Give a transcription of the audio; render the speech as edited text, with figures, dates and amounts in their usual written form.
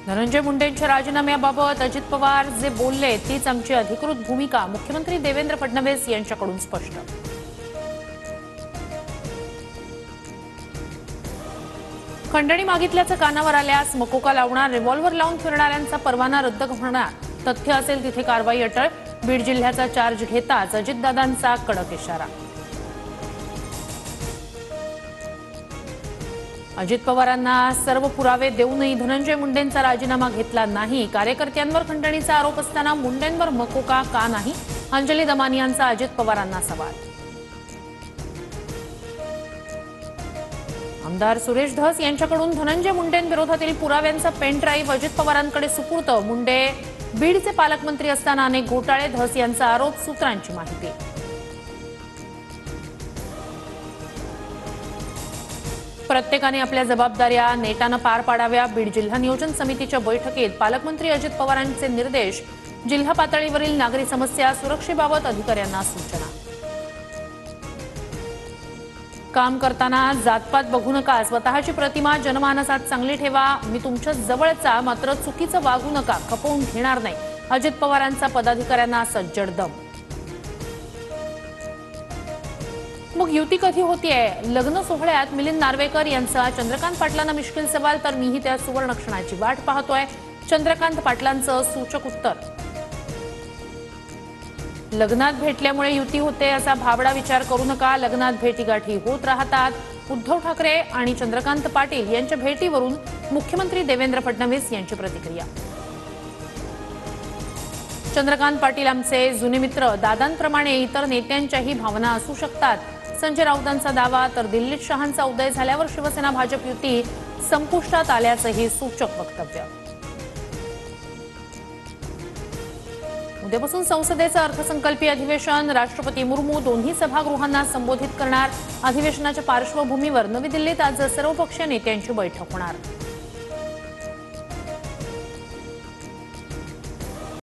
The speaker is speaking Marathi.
धनंजय मुंडेंच्या राजीनाम्याबाबत अजित पवार जे बोलले तीच आमची अधिकृत भूमिका, मुख्यमंत्री देवेंद्र फडणवीस यांच्याकडून स्पष्ट। खंडणी मागितल्याचं कानावर आल्यास मकोका लावणार, रिव्हॉल्व्हर लावून फिरणाऱ्यांचा परवाना रद्द होणार, तथ्य असेल तिथे कारवाई अटळ, बीड जिल्ह्याचा चार्ज घेताच अजितदादांचा कडक इशारा। अजित पवारांना सर्व पुरावे देऊनही धनंजय मुंडेंचा राजीनामा घेतला नाही, कार्यकर्त्यांवर खंडणीचा आरोप असताना मुंडेंवर मकोका का नाही, अंजली दमानी यांचा अजित पवारांना सवाल। आमदार सुरेश धस यांच्याकडून धनंजय मुंडेंविरोधातील पुराव्यांचा पेन ड्राईव्ह अजित पवारांकडे सुपूर्त, मुंडे बीडचे पालकमंत्री असताना अनेक घोटाळे, धस यांचा आरोप, सूत्रांची माहिती। प्रत्येकाने आपल्या जबाबदाऱ्या नेटाने पार पाडाव्या, बीड जिल्हा नियोजन समितीच्या बैठकीत पालकमंत्री अजित पवारांचे निर्देश, जिल्हा पातळीवरील नागरी समस्या सुरक्षेबाबत अधिकाऱ्यांना सूचना। काम करताना जातपात बघू नका, स्वतःची प्रतिमा जनमानसात चांगली ठेवा, मी तुमच्या जवळचा मात्र चुकीचं वागू नका, खपवून घेणार नाही, अजित पवारांचा पदाधिकाऱ्यांना सज्जड दम। मग युती कधी होतीये? लग्न सोहळ्यात मिलिंद नार्वेकर यांचा चंद्रकांत पाटलांना मिश्किल सवाल, तर मीही त्या सुवर्ण क्षणाची वाट पाहतोय, चंद्रकांत पाटलांचं सूचक उत्तर। लग्नात भेटल्यामुळे युती होते असा भाबडा विचार करू नका, लग्नात भेटीगाठी होत राहतात, उद्धव ठाकरे आणि चंद्रकांत पाटील यांच्या भेटीवरून मुख्यमंत्री देवेंद्र फडणवीस यांची प्रतिक्रिया। चंद्रकांत पाटील आमचे जुने मित्र, दादांप्रमाणे इतर नेत्यांच्याही भावना असू शकतात, संजय राऊतांचा दावा, तर दिल्लीत शहांचा उदय झाल्यावर शिवसेना भाजप युती संपुष्टात आल्याचंही सूचक वक्तव्य। उद्यापासून संसदेचं अर्थसंकल्पीय अधिवेशन, राष्ट्रपती मुर्मू दोन्ही सभागृहांना संबोधित करणार, अधिवेशनाच्या पार्श्वभूमीवर नवी दिल्लीत आज सर्वपक्षीय नेत्यांची बैठक होणार।